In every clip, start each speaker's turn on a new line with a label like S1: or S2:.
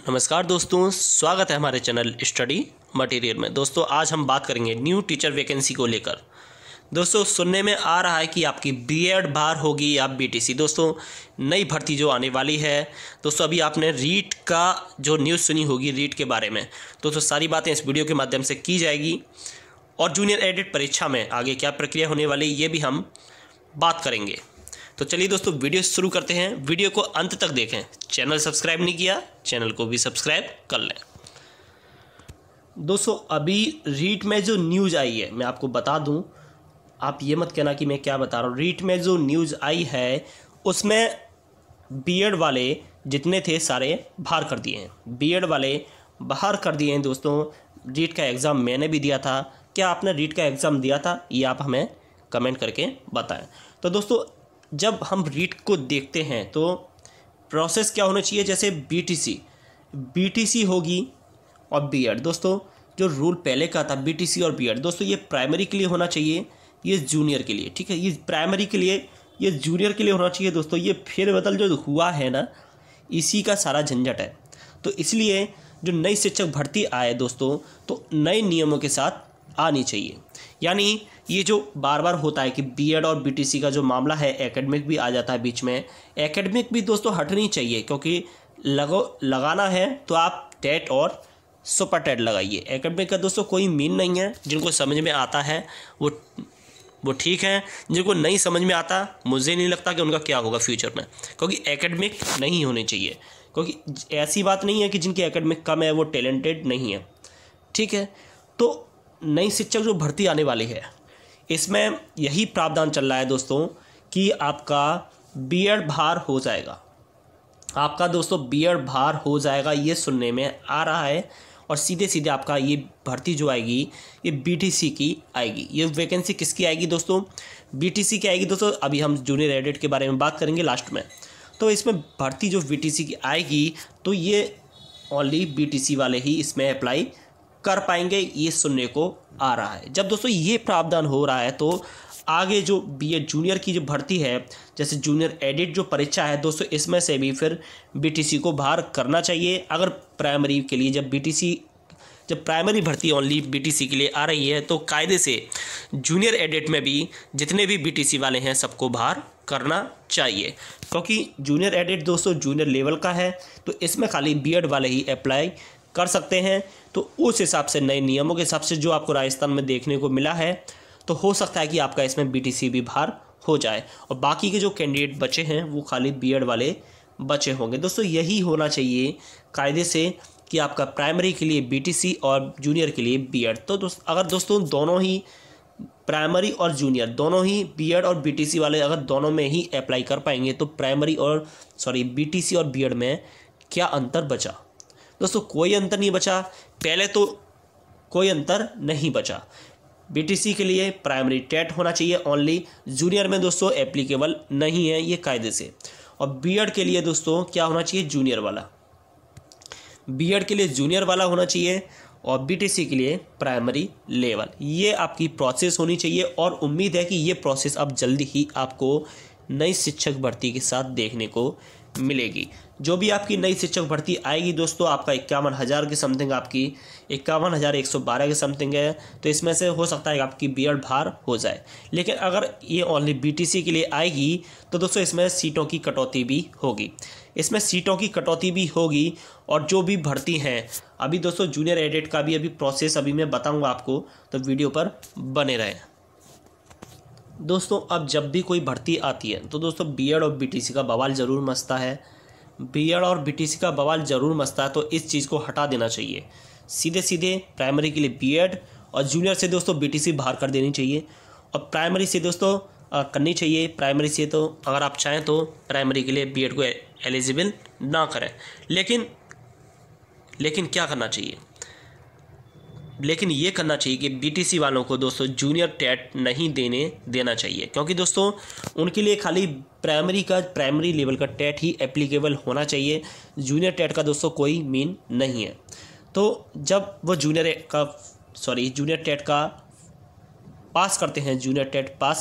S1: नमस्कार दोस्तों, स्वागत है हमारे चैनल स्टडी मटेरियल में। दोस्तों आज हम बात करेंगे न्यू टीचर वैकेंसी को लेकर। दोस्तों सुनने में आ रहा है कि आपकी बीएड बार होगी या बीटीसी। दोस्तों नई भर्ती जो आने वाली है, दोस्तों अभी आपने रीट का जो न्यूज़ सुनी होगी रीट के बारे में। दोस्तों सारी बातें इस वीडियो के माध्यम से की जाएगी और जूनियर एडिट परीक्षा में आगे क्या प्रक्रिया होने वाली ये भी हम बात करेंगे। तो चलिए दोस्तों वीडियो शुरू करते हैं। वीडियो को अंत तक देखें। चैनल सब्सक्राइब नहीं किया, चैनल को भी सब्सक्राइब कर लें। दोस्तों अभी रीट में जो न्यूज़ आई है मैं आपको बता दूं, आप ये मत कहना कि मैं क्या बता रहा हूँ। रीट में जो न्यूज़ आई है उसमें बीएड वाले जितने थे सारे बाहर कर दिए हैं। बीएड वाले बाहर कर दिए हैं। दोस्तों रीट का एग्ज़ाम मैंने भी दिया था। क्या आपने रीट का एग्ज़ाम दिया था ये आप हमें कमेंट करके बताएं। तो दोस्तों जब हम रीट को देखते हैं तो प्रोसेस क्या होना चाहिए, जैसे बीटीसी होगी और बीएड। दोस्तों जो रूल पहले का था बीटीसी और बीएड, दोस्तों ये प्राइमरी के लिए होना चाहिए, ये जूनियर के लिए, ठीक है। ये प्राइमरी के लिए, ये जूनियर के लिए होना चाहिए। दोस्तों ये फेरबदल जो हुआ है ना, इसी का सारा झंझट है। तो इसलिए जो नई शिक्षक भर्ती आए दोस्तों, तो नए नियमों के साथ आनी चाहिए। यानी ये जो बार बार होता है कि बीएड और बीटीसी का जो मामला है, एकेडमिक भी आ जाता है बीच में। एकेडमिक भी दोस्तों हटनी चाहिए, क्योंकि लगाना है तो आप टेट और सुपर टेट लगाइए। एकेडमिक का दोस्तों कोई मीन नहीं है। जिनको समझ में आता है वो ठीक है, जिनको नहीं समझ में आता मुझे नहीं लगता कि उनका क्या होगा फ्यूचर में, क्योंकि एकेडमिक नहीं होने चाहिए। क्योंकि ऐसी बात नहीं है कि जिनकी एकेडमिक कम है वो टैलेंटेड नहीं है, ठीक है। तो नई शिक्षक जो भर्ती आने वाली है इसमें यही प्रावधान चल रहा है दोस्तों कि आपका बीएड बाहर हो जाएगा। आपका दोस्तों बीएड बाहर हो जाएगा, ये सुनने में आ रहा है। और सीधे सीधे आपका ये भर्ती जो आएगी ये बीटीसी की आएगी। ये वैकेंसी किसकी आएगी दोस्तों? बीटीसी की आएगी दोस्तों। अभी हम जूनियर एडिट के बारे में बात करेंगे लास्ट में। तो इसमें भर्ती जो बीटीसी की आएगी तो ये ओनली बीटीसी वाले ही इसमें अप्लाई कर पाएंगे, ये सुनने को आ रहा है। जब दोस्तों ये प्रावधान हो रहा है तो आगे जो बीएड जूनियर की जो भर्ती है, जैसे जूनियर एडिट जो परीक्षा है दोस्तों, इसमें से भी फिर बीटीसी को बाहर करना चाहिए। अगर प्राइमरी के लिए जब प्राइमरी भर्ती ओनली बीटीसी के लिए आ रही है तो कायदे से जूनियर एडिट में भी जितने भी बीटीसी वाले हैं सबको बाहर करना चाहिए। क्योंकि जूनियर एडिट दोस्तों जूनियर लेवल का है, तो इसमें खाली बीएड वाले ही अप्लाई कर सकते हैं। तो उस हिसाब से नए नियमों के हिसाब से जो आपको राजस्थान में देखने को मिला है, तो हो सकता है कि आपका इसमें बीटीसी भी बाहर हो जाए और बाकी के जो कैंडिडेट बचे हैं वो खाली बीएड वाले बचे होंगे। दोस्तों यही होना चाहिए कायदे से कि आपका प्राइमरी के लिए बीटीसी और जूनियर के लिए बीएड। तो अगर दोस्तों दोनों ही प्राइमरी और जूनियर दोनों ही बीएड और बीटीसी वाले अगर दोनों में ही अप्लाई कर पाएंगे तो बीटीसी और बीएड में क्या अंतर बचा? दोस्तों कोई अंतर नहीं बचा। पहले तो कोई अंतर नहीं बचा। बीटीसी के लिए प्राइमरी टेट होना चाहिए ओनली, जूनियर में दोस्तों एप्लीकेबल नहीं है ये कायदे से। और बीएड के लिए दोस्तों क्या होना चाहिए? जूनियर वाला। बीएड के लिए जूनियर वाला होना चाहिए और बीटीसी के लिए प्राइमरी लेवल। ये आपकी प्रोसेस होनी चाहिए और उम्मीद है कि ये प्रोसेस अब जल्दी ही आपको नई शिक्षक भर्ती के साथ देखने को मिलेगी। जो भी आपकी नई शिक्षक भर्ती आएगी दोस्तों, आपका 51,000 के समथिंग, आपकी 51,112 के समथिंग है। तो इसमें से हो सकता है कि आपकी बीएड बाहर हो जाए। लेकिन अगर ये ओनली बीटीसी के लिए आएगी तो दोस्तों इसमें सीटों की कटौती भी होगी। और जो भी भर्ती हैं अभी दोस्तों जूनियर एडिट का भी अभी प्रोसेस अभी मैं बताऊँगा आपको, तो वीडियो पर बने रहें। दोस्तों अब जब भी कोई भर्ती आती है तो दोस्तों बीएड और बीटीसी का बवाल ज़रूर मचता है। तो इस चीज़ को हटा देना चाहिए। सीधे सीधे प्राइमरी के लिए बीएड और जूनियर से दोस्तों बीटीसी बाहर कर देनी चाहिए। और प्राइमरी से दोस्तों करनी चाहिए। प्राइमरी से तो अगर आप चाहें तो प्राइमरी के लिए बीएड को एलिजिबल ना करें। लेकिन क्या करना चाहिए? लेकिन ये करना चाहिए कि बीटीसी वालों को दोस्तों जूनियर टेट नहीं देना चाहिए, क्योंकि दोस्तों उनके लिए खाली प्राइमरी लेवल का टेट ही एप्लीकेबल होना चाहिए। जूनियर टेट का दोस्तों कोई मीन नहीं है। तो जब वो जूनियर टेट का पास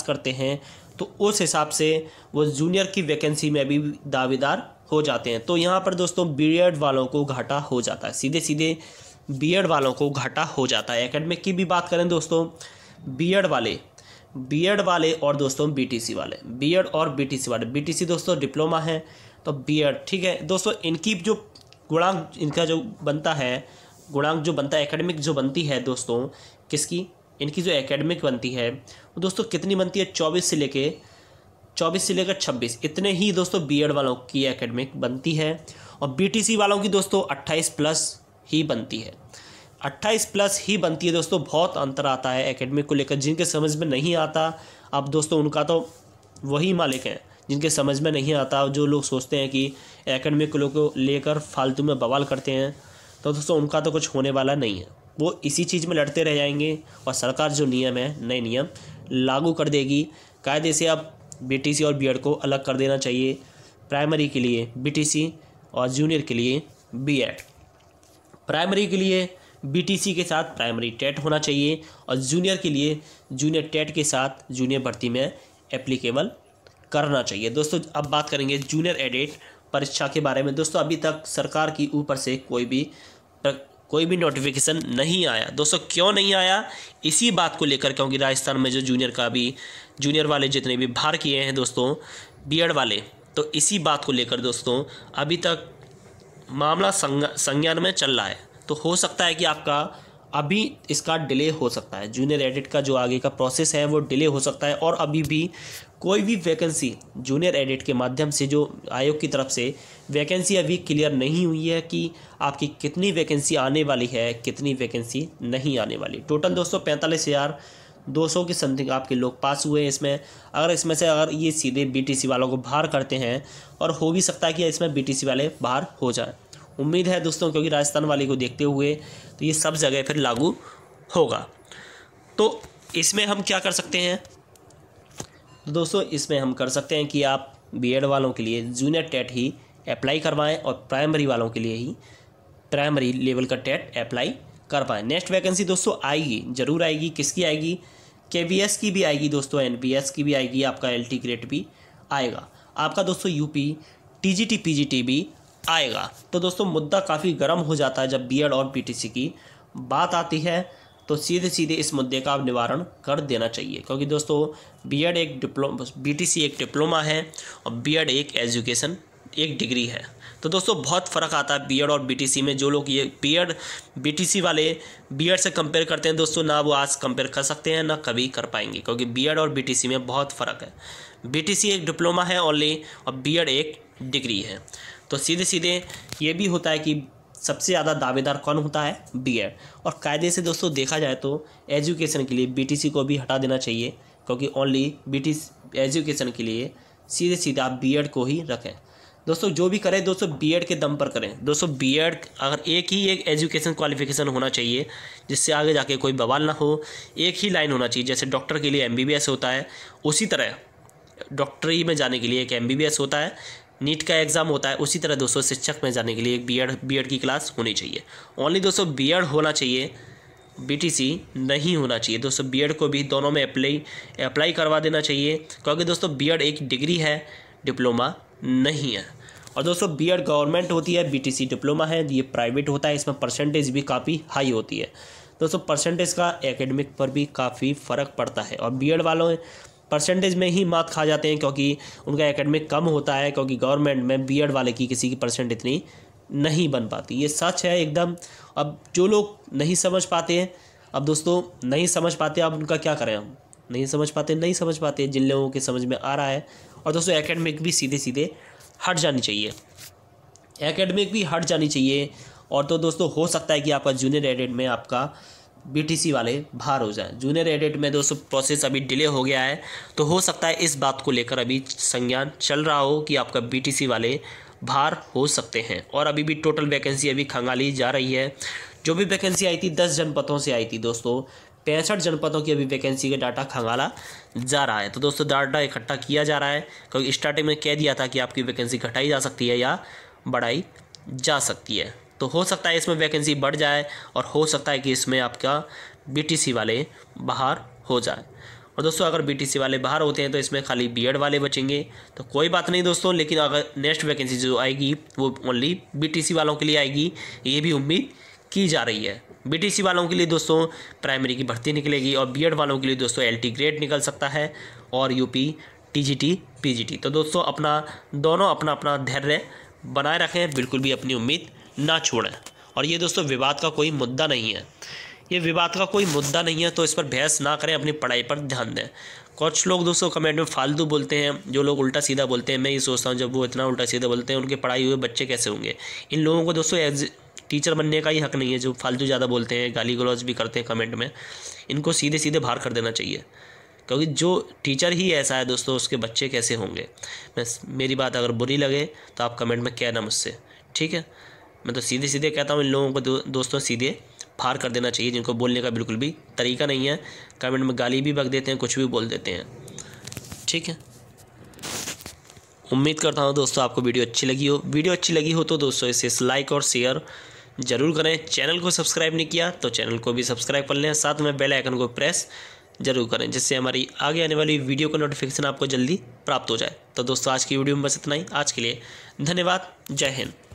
S1: करते हैं तो उस हिसाब से वो जूनियर की वैकेंसी में भी दावेदार हो जाते हैं। तो यहाँ पर दोस्तों बीएड वालों को घाटा हो जाता है, सीधे सीधे बीएड वालों को घाटा हो जाता है। एकेडमिक की भी बात करें दोस्तों, बीएड वाले और दोस्तों बीटीसी वाले, बीएड और बीटीसी वाले, बीटीसी दोस्तों डिप्लोमा है तो बीएड, ठीक है दोस्तों, इनकी जो गुणांक इनका जो बनता है, गुणांक जो बनता है, एकेडमिक जो बनती है दोस्तों, किसकी, इनकी जो एकेडमिक बनती है वो दोस्तों कितनी बनती है, 24 से लेकर 26, इतने ही दोस्तों बीएड वालों की एकेडमिक बनती है। और बीटीसी वालों की दोस्तों 28 प्लस ही बनती है, 28 प्लस ही बनती है दोस्तों। बहुत अंतर आता है एकेडमिक को लेकर, जिनके समझ में नहीं आता अब दोस्तों उनका तो वही मालिक हैं, जिनके समझ में नहीं आता, जो लोग सोचते हैं कि एकेडमिक को लेकर फालतू में बवाल करते हैं, तो दोस्तों उनका तो कुछ होने वाला नहीं है। वो इसी चीज़ में लड़ते रह जाएंगे और सरकार जो नियम है, नए नियम लागू कर देगी कायदे से। अब बीटीसी और बीएड को अलग कर देना चाहिए, प्राइमरी के लिए बीटीसी और जूनियर के लिए बीएड। प्राइमरी के लिए बीटीसी के साथ प्राइमरी टेट होना चाहिए और जूनियर के लिए जूनियर टेट के साथ जूनियर भर्ती में एप्लीकेबल करना चाहिए। दोस्तों अब बात करेंगे जूनियर एडेड परीक्षा के बारे में। दोस्तों अभी तक सरकार की ऊपर से कोई भी नोटिफिकेशन नहीं आया। दोस्तों क्यों नहीं आया, इसी बात को लेकर, क्योंकि राजस्थान में जो जूनियर वाले जितने भी बाहर किए हैं दोस्तों बीएड वाले, तो इसी बात को लेकर दोस्तों अभी तक मामला संज्ञान में चल रहा है। तो हो सकता है कि आपका अभी इसका डिले हो सकता है, जूनियर एडिट का जो आगे का प्रोसेस है वो डिले हो सकता है। और अभी भी कोई भी वैकेंसी जूनियर एडिट के माध्यम से जो आयोग की तरफ से वैकेंसी अभी क्लियर नहीं हुई है कि आपकी कितनी वैकेंसी आने वाली है, कितनी वैकेंसी नहीं आने वाली। टोटल दोस्तों 45,200 के समथिंग आपके लोग पास हुए हैं इसमें। अगर इसमें से अगर ये सीधे बीटीसी वालों को बाहर करते हैं, और हो भी सकता है कि इसमें बीटीसी वाले बाहर हो जाए, उम्मीद है दोस्तों, क्योंकि राजस्थान वाले को देखते हुए तो ये सब जगह फिर लागू होगा। तो इसमें हम क्या कर सकते हैं, तो दोस्तों इसमें हम कर सकते हैं कि आप बीएड वालों के लिए जूनियर टेट ही अप्लाई करवाएं और प्राइमरी वालों के लिए ही प्राइमरी लेवल का टेट अप्लाई कर पाएँ। नेक्स्ट वैकेंसी दोस्तों आएगी, जरूर आएगी। किसकी आएगी, केवीएस की भी आएगी दोस्तों, एनपीएस की भी आएगी, आपका एलटी ग्रेड भी आएगा, आपका दोस्तों यूपी टीजीटी पीजीटी भी आएगा। तो दोस्तों मुद्दा काफ़ी गर्म हो जाता है जब बीएड और बीटीसी की बात आती है, तो सीधे सीधे इस मुद्दे का निवारण कर देना चाहिए। क्योंकि दोस्तों बीएड एक बीटीसी एक डिप्लोमा है और बीएड एक एजुकेशन एक डिग्री है। तो दोस्तों बहुत फ़र्क आता है बीएड और बीटीसी में। जो लोग ये बीएड बीटीसी वाले बीएड से कंपेयर करते हैं दोस्तों, ना वो आज कंपेयर कर सकते हैं ना कभी कर पाएंगे, क्योंकि बीएड और बीटीसी में बहुत फ़र्क है। बीटीसी एक डिप्लोमा है ओनली और बीएड एक डिग्री है। तो सीधे सीधे ये भी होता है कि सबसे ज़्यादा दावेदार कौन होता है, बीएड। और कायदे से दोस्तों देखा जाए तो एजुकेशन के लिए बीटीसी को भी हटा देना चाहिए, क्योंकि ओनली बीटीसी एजुकेशन के लिए सीधे सीधे आप बीएड को ही रखें। दोस्तों जो भी करें दोस्तों बीएड के दम पर करें। दोस्तों बीएड अगर एक एजुकेशन क्वालिफिकेशन होना चाहिए, जिससे आगे जाके कोई बवाल ना हो, एक ही लाइन होना चाहिए। जैसे डॉक्टर के लिए एमबीबीएस होता है, उसी तरह डॉक्टरी में जाने के लिए एक एमबीबीएस होता है, नीट का एग्ज़ाम होता है, उसी तरह दोस्तों शिक्षक में जाने के लिए एक बीएड की क्लास होनी चाहिए। ओनली दोस्तों बीएड होना चाहिए, बीटीसी नहीं होना चाहिए। दोस्तों बीएड को भी दोनों में अप्लाई करवा देना चाहिए, क्योंकि दोस्तों बीएड एक डिग्री है, डिप्लोमा नहीं है। और दोस्तों बीएड गवर्नमेंट होती है, बीटीसी डिप्लोमा है, ये प्राइवेट होता है। इसमें परसेंटेज भी काफ़ी हाई होती है दोस्तों, परसेंटेज का एकेडमिक पर भी काफ़ी फ़र्क पड़ता है। और बीएड वालों परसेंटेज में ही मात खा जाते हैं, क्योंकि उनका एकेडमिक कम होता है, क्योंकि गवर्नमेंट में बीएड वाले की किसी की परसेंट इतनी नहीं बन पाती। ये सच है एकदम। अब जो लोग नहीं समझ पाते हैं, अब दोस्तों नहीं समझ पाते, अब उनका क्या करें, हम नहीं समझ पाते जिन लोगों के समझ में आ रहा है। और दोस्तों एकेडमिक भी सीधे सीधे हट जानी चाहिए, एकेडमिक भी हट जानी चाहिए। और तो दोस्तों हो सकता है कि आपका जूनियर एडेड में आपका बीटीसी वाले बाहर हो जाए। जूनियर एडेड में दोस्तों प्रोसेस अभी डिले हो गया है, तो हो सकता है इस बात को लेकर अभी संज्ञान चल रहा हो कि आपका बीटीसी वाले बाहर हो सकते हैं। और अभी भी टोटल वैकेंसी अभी खंगाली जा रही है। जो भी वैकेंसी आई थी 10 जनपदों से आई थी दोस्तों, 65 जनपदों की अभी वैकेंसी का डाटा खंगाला जा रहा है। तो दोस्तों डाटा इकट्ठा किया जा रहा है, क्योंकि स्टार्टिंग में कह दिया था कि आपकी वैकेंसी घटाई जा सकती है या बढ़ाई जा सकती है। तो हो सकता है इसमें वैकेंसी बढ़ जाए और हो सकता है कि इसमें आपका बीटीसी वाले बाहर हो जाए। और दोस्तों अगर बीटीसी वाले बाहर होते हैं तो इसमें खाली बीएड वाले बचेंगे, तो कोई बात नहीं दोस्तों। लेकिन अगर नेक्स्ट वैकेंसी जो आएगी वो ओनली बीटीसी वालों के लिए आएगी, ये भी उम्मीद की जा रही है। बीटीसी वालों के लिए दोस्तों प्राइमरी की भर्ती निकलेगी और बीएड वालों के लिए दोस्तों एलटी ग्रेड निकल सकता है और यूपी टीजीटी पीजीटी। तो दोस्तों दोनों अपना धैर्य बनाए रखें, बिल्कुल भी अपनी उम्मीद ना छोड़ें। और ये दोस्तों विवाद का कोई मुद्दा नहीं है, ये विवाद का कोई मुद्दा नहीं है, तो इस पर बहस ना करें, अपनी पढ़ाई पर ध्यान दें। कुछ लोग दोस्तों कमेंट में फालतू बोलते हैं, जो लोग उल्टा सीधा बोलते हैं, मैं ये सोचता हूँ जब वो इतना उल्टा सीधा बोलते हैं उनके पढ़ाई हुए बच्चे कैसे होंगे। इन लोगों को दोस्तों टीचर बनने का ही हक नहीं है। जो फालतू ज़्यादा बोलते हैं, गाली गलौज भी करते हैं कमेंट में, इनको सीधे सीधे बाहर कर देना चाहिए, क्योंकि जो टीचर ही ऐसा है दोस्तों उसके बच्चे कैसे होंगे। मेरी बात अगर बुरी लगे तो आप कमेंट में कहना मुझसे, ठीक है। मैं तो सीधे सीधे कहता हूँ, इन लोगों को दोस्तों सीधे बाहर कर देना चाहिए, जिनको बोलने का बिल्कुल भी तरीका नहीं है। कमेंट में गाली भी बक देते हैं, कुछ भी बोल देते हैं, ठीक है। उम्मीद करता हूँ दोस्तों आपको वीडियो अच्छी लगी हो। वीडियो अच्छी लगी हो तो दोस्तों इसे लाइक और शेयर ज़रूर करें। चैनल को सब्सक्राइब नहीं किया तो चैनल को भी सब्सक्राइब कर लें, साथ में बेल आइकन को प्रेस जरूर करें, जिससे हमारी आगे आने वाली वीडियो का नोटिफिकेशन आपको जल्दी प्राप्त हो जाए। तो दोस्तों आज की वीडियो में बस इतना ही। आज के लिए धन्यवाद। जय हिंद।